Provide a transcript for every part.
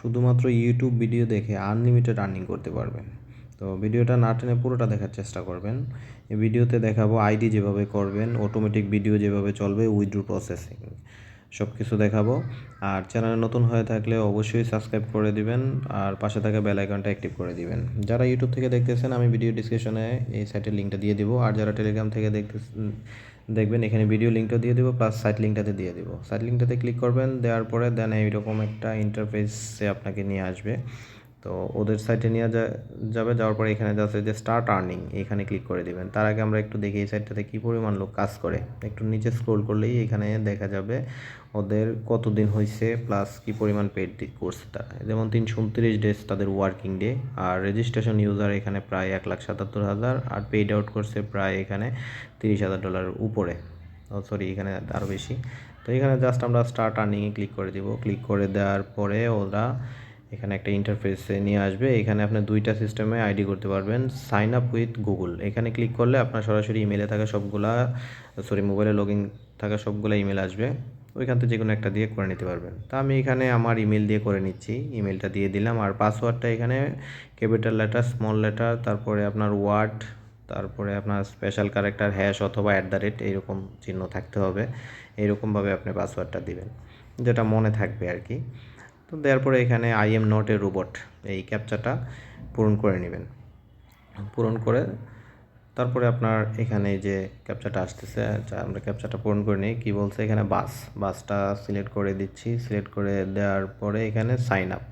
শুধুমাত্র YouTube video দেখে unlimited earning করতে পারবেন। তো ভিডিওটা না টেনে পুরোটা দেখার চেষ্টা করবেন। এই ভিডিওতে দেখাবো আইডি যেভাবে করবেন, অটোমেটিক ভিডিও যেভাবে চলবে, উইথড্র প্রসেসিং সব কিছু দেখাবো। আর চ্যানেলে নতুন হয়ে থাকলে অবশ্যই সাবস্ক্রাইব করে দিবেন আর পাশে থাকা বেল আইকনটা অ্যাক্টিভ করে দিবেন। যারা ইউটিউব থেকে দেখতেছেন আমি ভিডিও ডিসক্রিপশনে এই সাইটের লিঙ্কটা দিয়ে দিব, আর যারা টেলিগ্রাম থেকে দেখবেন এখানে ভিডিও লিঙ্কটা দিয়ে দিব, প্লাস সাইট লিঙ্কটাতে দিয়ে দিব। সাইট লিঙ্কটাতে ক্লিক করবেন, দেওয়ার পরে দেন এইরকম একটা ইন্টারফেসে আপনাকে নিয়ে আসবে। তো ওদের সাইটে নিয়ে যাবে, যাওয়ার পরে এখানে যাচ্ছে যে স্টার্ট আর্নিং, এখানে ক্লিক করে দিবেন। তার আগে আমরা একটু দেখি এই সাইটটাতে কী পরিমাণ লোক কাজ করে। একটু নিচে স্ক্রোল করলেই এখানে দেখা যাবে ওদের কতদিন হয়েছে, প্লাস কী পরিমাণ পেড করছে তারা। যেমন 329 ডেজ তাদের ওয়ার্কিং ডে, আর রেজিস্ট্রেশন ইউজার এখানে প্রায় 1,77,000, আর পেইড আউট করছে প্রায় এখানে $30,000 উপরে। সরি, এখানে আরও বেশি। তো এখানে জাস্ট আমরা স্টার্ট আর্নিংয়ে ক্লিক করে দিব। ক্লিক করে দেওয়ার পরে ওরা এখানে একটা ইন্টারফেসে নিয়ে আসবে। এখানে আপনি দুইটা সিস্টেমে আইডি করতে পারবেন। সাইন আপ উইথ গুগল, এখানে ক্লিক করলে আপনার সরাসরি ইমেলে থাকা মোবাইলে লগ ইন থাকা সবগুলো ইমেল আসবে। ওইখান থেকে যে কোনো একটা দিয়ে করে নিতে পারবেন। তা আমি এখানে আমার ইমেল দিয়ে করে নিচ্ছি। ইমেলটা দিয়ে দিলাম, আর পাসওয়ার্ডটা এখানে ক্যাপিটাল লেটার, স্মল লেটার, তারপরে আপনার ওয়ার্ড, তারপরে আপনার স্পেশাল ক্যারেক্টার, হ্যাশ অথবা @ এইরকম চিহ্ন থাকতে হবে। এইরকমভাবে আপনি পাসওয়ার্ডটা দিবেন, যেটা মনে থাকবে আর কি। তো দেওয়ার পরে এখানে I am not a robot এই ক্যাপচাটা পূরণ করে নেবেন। পূরণ করে তারপরে আপনার এখানে যে ক্যাপচাটা আসতেছে, আমরা ক্যাপচাটা পূরণ করে নিই। কী বলছে এখানে বাসটা সিলেক্ট করে দিচ্ছি। সিলেক্ট করে দেওয়ার পরে এখানে sign up,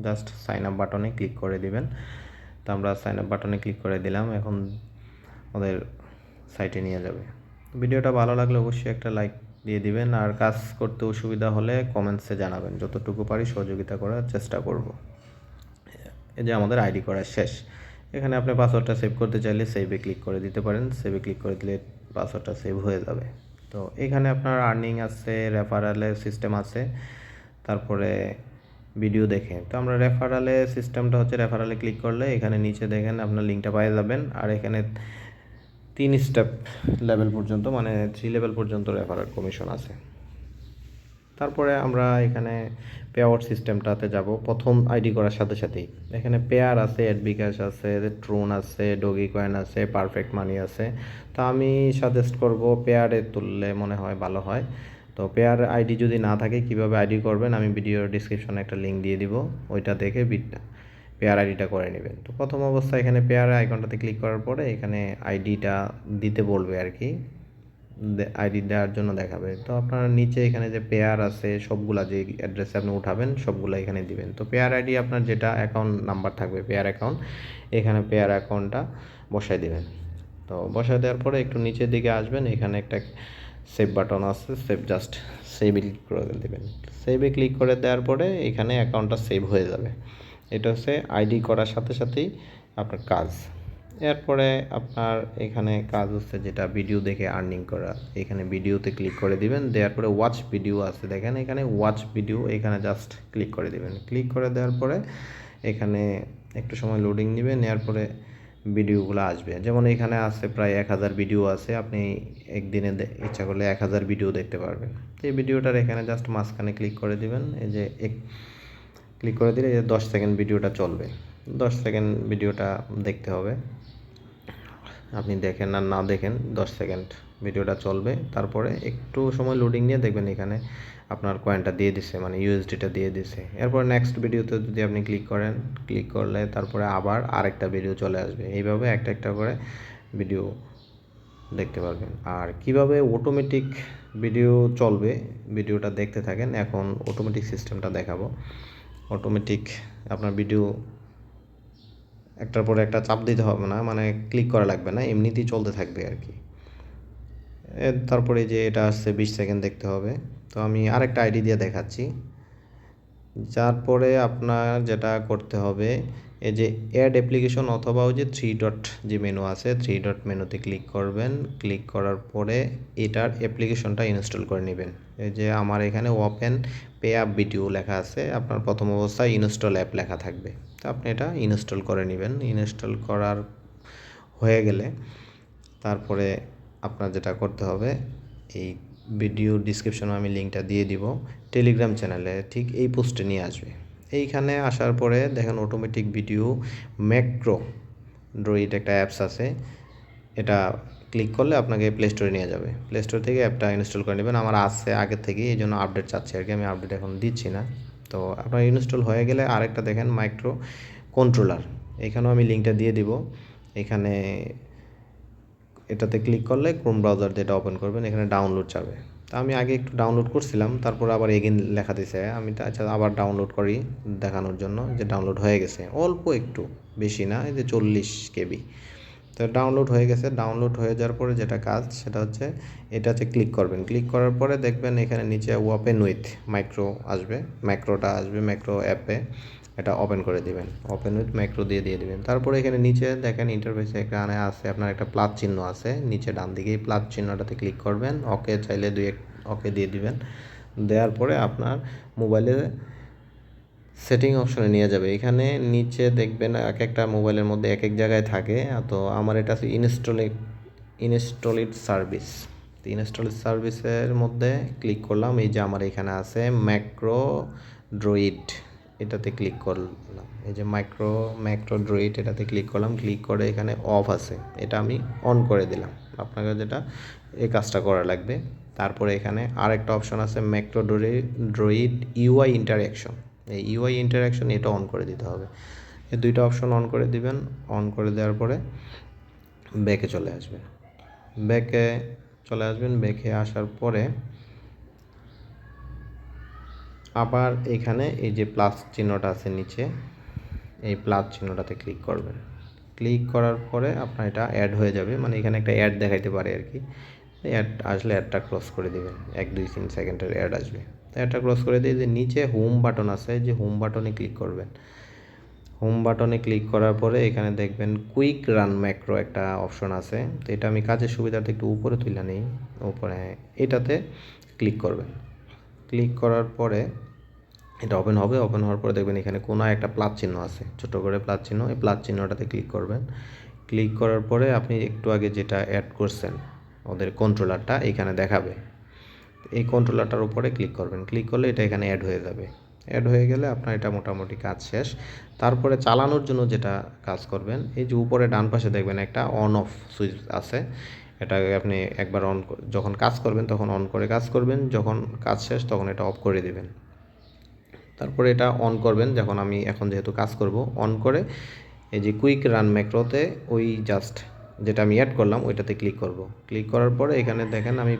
just sign up বাটনে ক্লিক করে দিবেন। তো আমরা সাইন আপ বাটনে ক্লিক করে দিলাম। এখন ওদের সাইটে নিয়ে যাবে। ভিডিওটা ভালো লাগলে অবশ্যই একটা লাইক দিয়ে দিবেন, আর কাজ করতে অসুবিধা হলে কমেন্টসে জানাবেন, যতটুকু পারি সহযোগিতা করার চেষ্টা করব। এই যে আমাদের আইডি করা শেষ। এখানে আপনি পাসওয়ার্ডটা সেভ করতে চাইলে সেভে ক্লিক করে দিতে পারেন। সেভে ক্লিক করে দিলে পাসওয়ার্ডটা সেভ হয়ে যাবে। তো এখানে আপনার আর্নিং আছে, রেফারেলের সিস্টেম আছে, তারপরে ভিডিও দেখে। তো আমরা রেফারেলের সিস্টেমটা হচ্ছে, রেফারেলে ক্লিক করলে এখানে নিচে দেখেন আপনার লিঙ্কটা পেয়ে যাবেন। আর এখানে 3 স্টেপ লেভেল পর্যন্ত, মানে 3 লেভেল পর্যন্ত রেফারেল কমিশন আছে। তারপরে আমরা এখানে পে আউট সিস্টেমটাতে যাব। প্রথম আইডি করার সাথে সাথেই এখানে পেয়ার আছে, অ্যাডবিকাশ আছে, ট্রোন আছে, ডগি কয়েন আছে, পারফেক্ট মানি আছে। তো আমি সাজেস্ট করব পেয়ারে তুললে মনে হয় ভালো হয়। তো পেয়ার আইডি যদি না থাকে কীভাবে আইডি করবেন আমি ভিডিওর ডিসক্রিপশনে একটা লিঙ্ক দিয়ে দিব, ওইটা দেখে পেয়ার আইডিটা করে নেবেন। তো প্রথম অবস্থায় এখানে পেয়ার আইকনটাতে ক্লিক করার পরে এখানে আইডিটা দিতে বলবে আর কি, আইডি দেওয়ার জন্য দেখাবে। তো আপনার নিচে এখানে যে পেয়ার আছে সবগুলা, যে অ্যাড্রেসে আপনি উঠাবেন সবগুলা এখানে দিবেন। তো পেয়ার আইডি আপনার যেটা অ্যাকাউন্ট নাম্বার থাকবে, পেয়ার অ্যাকাউন্ট, এখানে পেয়ার অ্যাকাউন্টটা বসাই দিবেন। তো বসাই দেওয়ার পরে একটু নিচের দিকে আসবেন, এখানে একটা সেভ বাটন আছে, জাস্ট সেভে ক্লিক করে দেবেন। সেভে ক্লিক করে দেওয়ার পরে এখানে অ্যাকাউন্টটা সেভ হয়ে যাবে। এটা হচ্ছে আইডি করার সাথে সাথেই আপনার কাজ। এরপরে আপনার এখানে কাজ হচ্ছে যেটা ভিডিও দেখে আর্নিং করা। এখানে ভিডিওতে ক্লিক করে দিবেন, দেওয়ার পরে ওয়াচ ভিডিও আছে দেখেন, এখানে ওয়াচ ভিডিও, এখানে জাস্ট ক্লিক করে দিবেন। ক্লিক করে দেওয়ার পরে এখানে একটু সময় লোডিং নেবে, নেওয়ার পরে ভিডিওগুলো আসবে। যেমন এখানে আছে প্রায় 1000 ভিডিও আছে, আপনি একদিনে ইচ্ছা করলে 1000 ভিডিও দেখতে পারবেন। তো এই ভিডিওটার এখানে জাস্ট মাঝখানে ক্লিক করে দিবেন। এই যে ক্লিক করে দিলে 10 সেকেন্ড ভিডিওটা চলবে। 10 সেকেন্ড ভিডিওটা দেখতে হবে, আপনি দেখেন আর না দেখেন 10 সেকেন্ড ভিডিওটা চলবে। তারপরে একটু সময় লোডিং নিয়ে দেখবেন এখানে আপনার কয়েনটা দিয়ে দিছে, মানে ইউএসডিটা দিয়ে দিছে। এরপর নেক্সট ভিডিওতে যদি আপনি ক্লিক করেন, ক্লিক করলে তারপরে আবার আরেকটা ভিডিও চলে আসবে। এইভাবে একটা একটা করে ভিডিও দেখতে পারবেন। আর কিভাবে অটোমেটিক ভিডিও চলবে, ভিডিওটা দেখতে থাকেন। এখন অটোমেটিক সিস্টেমটা দেখাবো। অটোমেটিক আপনার ভিডিও একটার পরে একটা চাপ দিতে হবে না, মানে ক্লিক করা লাগবে না, এমনিতেই চলতে থাকবে আর কি। তারপরে যে এটা আসছে 20 সেকেন্ড দেখতে হবে। তো আমি আরেকটা আইডি দিয়ে দেখাচ্ছি। তারপরে আপনার যেটা করতে হবে, এই যে অ্যাড অ্যাপ্লিকেশন অথবা ওই যে 3 ডট যে মেনু আছে, 3 ডট মেনুতে ক্লিক করবেন। ক্লিক করার পরে এটার অ্যাপ্লিকেশনটা ইনস্টল করে নেবেন। এই যে আমার এখানে ওপেন পে অ্যাপ ভিডিও লেখা আছে, আপনার প্রথম অবস্থায় ইনস্টল অ্যাপ লেখা থাকবে। তো আপনি এটা ইনস্টল করে নেবেন। ইনস্টল করার হয়ে গেলে তারপরে আপনার যেটা করতে হবে, এই ভিডিও ডিসক্রিপশনে আমি লিঙ্কটা দিয়ে দিব, টেলিগ্রাম চ্যানেলে ঠিক এই পোস্টে নিয়ে আসবে। এইখানে আসার পরে দেখেন অটোমেটিক ভিডিও ম্যাক্রো ড্রয়েড একটা অ্যাপস আছে, এটা ক্লিক করলে আপনাকে প্লে স্টোরে নিয়ে যাবে। প্লে স্টোর থেকে অ্যাপটা ইনস্টল করে নেবেন। আমার আছে আগে থেকেই, এই জন্য আপডেট চাচ্ছি আর কি, আমি আপডেট এখন দিচ্ছি না। তো আপনার ইনস্টল হয়ে গেলে আরেকটা দেখেন মাইক্রো কন্ট্রোলার, এখানেও আমি লিঙ্কটা দিয়ে দিব। এখানে এটাতে ক্লিক করলে ক্রোম ব্রাউজার দিয়ে এটা ওপেন করবেন, এখানে ডাউনলোড যাবে। তা আমি আগে একটু ডাউনলোড করছিলাম, তারপর আবার এগেন লেখা দিছে, আমি আচ্ছা আবার ডাউনলোড করি দেখানোর জন্য যে ডাউনলোড হয়ে গেছে, অল্প একটু, বেশি না, এই যে 40 কেবি। তো ডাউনলোড হয়ে গেছে। ডাউনলোড হয়ে যাওয়ার পরে যেটা কাজ সেটা হচ্ছে এটাতে ক্লিক করবেন। ক্লিক করার পরে দেখবেন এখানে নিচে ওপেন উইথ মাইক্রো আসবে, ম্যাক্রোটা আসবে, ম্যাক্রো অ্যাপে এটা ওপেন করে দিবেন, ওপেন উইথ ম্যাক্রো দিয়ে দিবেন। তারপরে এখানে নিচে দেখেন ইন্টারফেসে এখানে আছে আপনার একটা প্লাস চিহ্ন আছে নিচে ডান দিকে, এই প্লাস চিহ্নটাতে ক্লিক করবেন, ওকে চাইলে ওকে দিয়ে দিবেন। দেওয়ার পরে আপনার মোবাইলে সেটিং অপশনে নিয়ে যাবে। এখানে নিচে দেখবেন এক একটা মোবাইলের মধ্যে এক এক জায়গায় থাকে, তো আমার এটা আছে ইনস্টলিড সার্ভিস। তো ইনস্টলিড সার্ভিসের মধ্যে ক্লিক করলাম, এই যে আমার এখানে আছে ম্যাক্রো ড্রয়েড, এটাতে ক্লিক করলাম, এই যে ম্যাক্রো ড্রয়েড এটাতে ক্লিক করলাম। ক্লিক করে এখানে অফ আছে, এটা আমি অন করে দিলাম। আপনাকে যেটা এই কাজটা করা লাগবে। তারপরে এখানে আরেকটা অপশন আছে ম্যাক্রো ড্রয়েড ইউআই ইন্টারঅ্যাকশন, এই ইউআই ইন্টারঅ্যাকশন এটা অন করে দিতে হবে। এই দুইটা অপশন অন করে দিবেন। অন করে দেওয়ার পরে ব্যাকে চলে আসবেন। ব্যাকে আসার পরে আবার এখানে এই যে প্লাস চিহ্নটা আছে নিচে, এই প্লাস চিহ্নটাতে ক্লিক করবেন। ক্লিক করার পরে আপনার এটা অ্যাড হয়ে যাবে, মানে এখানে একটা অ্যাড দেখাইতে পারে আর কি। অ্যাড আসলে অ্যাডটা ক্লোজ করে দিবেন, 1-2-3 সেকেন্ডের অ্যাড আসবে। তো অ্যাডটা ক্লোজ করে দিয়ে যে নিচে হোম বাটন আছে, যে হোম বাটনে ক্লিক করবেন। হোম বাটনে ক্লিক করার পরে এখানে দেখবেন কুইক রান ম্যাক্রো একটা অপশন আছে, তো এটা আমি কাজের সুবিধার্থে একটু উপরে তুলে নিই, উপরে এটাতে ক্লিক করবেন। ক্লিক করার পরে এটা ওপেন হবে। ওপেন হওয়ার পরে দেখবেন এখানে কোনো একটা প্লাস চিহ্ন আছে, ছোটো করে প্লাস চিহ্ন, এই প্লাস চিহ্নটাতে ক্লিক করবেন। ক্লিক করার পরে আপনি একটু আগে যেটা অ্যাড করছেন ওদের কন্ট্রোলারটা এখানে দেখাবে, এই কন্ট্রোলারটার উপরে ক্লিক করবেন। ক্লিক করলে এটা এখানে অ্যাড হয়ে যাবে। অ্যাড হয়ে গেলে আপনার এটা মোটামুটি কাজ শেষ। তারপরে চালানোর জন্য যেটা কাজ করবেন, এই যে উপরে ডান পাশে দেখবেন একটা অন অফ সুইচ আছে, এটাকে আপনি একবার যখন কাজ করবেন তখন অন করে কাজ করবেন, যখন কাজ শেষ তখন এটা অফ করে দিবেন। তারপরে এটা অন করবেন, যখন আমি এখন যেহেতু কাজ করব, অন করে এই যে কুইক রান ম্যাক্রোতে ওই জাস্ট যেটা আমি অ্যাড করলাম ওইটাতে ক্লিক করব। ক্লিক করার পরে এখানে দেখেন আমি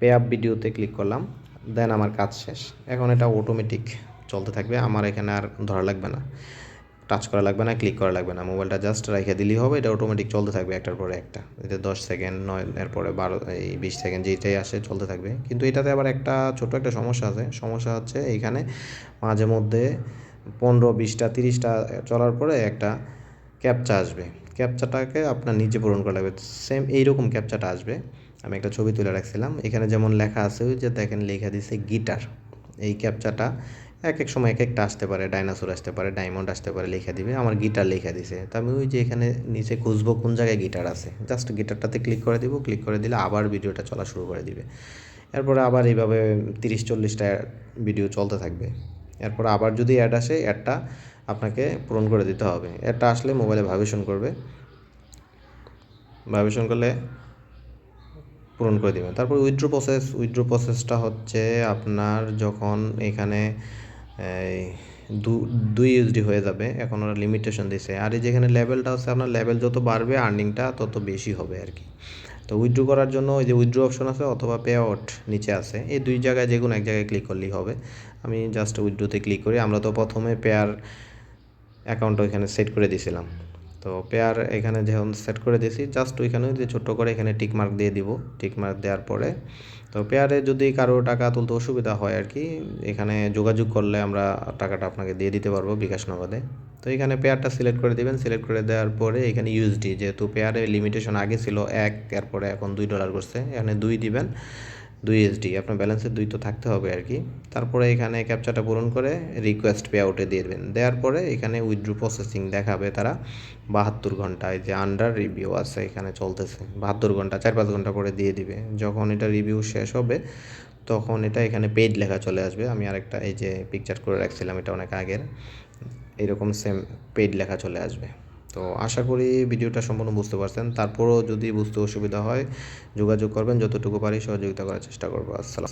পে আপ ভিডিওতে ক্লিক করলাম, দেন আমার কাজ শেষ। এখন এটা অটোমেটিক চলতে থাকবে, আমার এখানে আর ধরা লাগবে না, টাচ করা লাগবে না, ক্লিক করা লাগবে না, মোবাইলটা জাস্ট রেখে দিলেই হবে, এটা অটোমেটিক চলতে থাকবে একটার পরে একটা। এতে 10 সেকেন্ড, 9 এরপরে 12, এই 20 সেকেন্ড যেটাই আসে চলতে থাকবে। কিন্তু এটাতে আবার একটা ছোটো একটা সমস্যা আছে। সমস্যা হচ্ছে এইখানে মাঝে মধ্যে 15, 20টা, 30টা চলার পরে একটা ক্যাপচা আসবে, ক্যাপচাটাকে আপনার নিজে পূরণ করা লাগবে। সেম এইরকম ক্যাপচাটা আসবে, আমি একটা ছবি তুলে রাখছিলাম। এখানে যেমন লেখা আছে ওই যে দেখেন লেখা দিছে গিটার, এই ক্যাপচাটা এক এক সময় এক একটা আসতে পারে, ডাইনোসর আসতে পারে, ডায়মন্ড আসতে পারে, লেখা দিবে, আমার গিটার লেখা দিছে। তা আমি ওই যে এখানে নিচে খুঁজবো কোন জায়গায় গিটার আছে, জাস্ট গিটারটাতে ক্লিক করে দিব। ক্লিক করে দিলে আবার ভিডিওটা চলা শুরু করে দিবে। এরপরে আবার এইভাবে 30-40টা ভিডিও চলতে থাকবে। এরপর আবার যদি অ্যাড আসে, অ্যাডটা আপনাকে পূরণ করে দিতে হবে। অ্যাডটা আসলে মোবাইলে ভাইব্রেশন করবে, ভাইব্রেশন করলে পূরণ করে দেবেন। তারপর উইথড্র প্রসেসটা হচ্ছে আপনার যখন এখানে 2 USD হয়ে যাবে, এখন ওরা লিমিটেশন দিছে। আর এই যেখানে লেভেলটা আছে, আপনার লেভেল যত বাড়বে আর্নিংটা তত বেশি হবে আর কি। তো উইথড্র করার জন্য ওই যে উইথড্র অপশন আছে অথবা পে আউট নিচে আছে, এই দুই জায়গায় যে কোনো এক জায়গায় ক্লিক করলেই হবে। আমি জাস্ট উইথড্রোতে ক্লিক করি। আমরা তো প্রথমে পেয়ার অ্যাকাউন্টটা ওইখানে সেট করে দিয়েছিলাম, তো পেয়ার এখানে যখন সেট করে দিয়েছি জাস্ট ওইখানে যে ছোট্ট করে এখানে টিকমার্ক দিয়ে দিব। টিকমার্ক দেওয়ার পরে তো পেয়ারে যদি কারো টাকা তুলতে অসুবিধা হয় আর কি, এখানে যোগাযোগ করলে আমরা টাকাটা আপনাকে দিয়ে দিতে পারবো বিকাশ নগদে। তো এখানে পেয়ারটা সিলেক্ট করে দিবেন। সিলেক্ট করে দেওয়ার পরে এখানে ইউএসডি, যেহেতু পেয়ারে লিমিটেশন আগে ছিল 1, এরপরে এখন $2 করছে, এখানে 2 দিবেন, 2 USD, আপনার ব্যালেন্সে 2 তো থাকতে হবে আর কি। তারপরে এখানে ক্যাপচাটা পূরণ করে রিকোয়েস্ট পে আউটে দিয়ে দেবেন। দেওয়ার পরে এখানে উইথড্র প্রসেসিং দেখাবে তারা 72 ঘন্টায়, যে আন্ডার রিভিউ আছে এখানে চলতেছে 72 ঘন্টা, 4-5 ঘন্টা পরে দিয়ে দিবে। যখন এটা রিভিউ শেষ হবে তখন এটা এখানে পেইড লেখা চলে আসবে। আমি আরেকটা এই যে পিকচার করে রাখছিলাম, এটা অনেক আগের, এরকম সেম পেইড লেখা চলে আসবে। তো আশা করি ভিডিওটা সম্পূর্ণ বুঝতে পারছেন। তারপরও যদি বুঝতে অসুবিধা হয় যোগাযোগ করবেন, যতটুকু পারি সহযোগিতা করার চেষ্টা করবো। আসসালাম।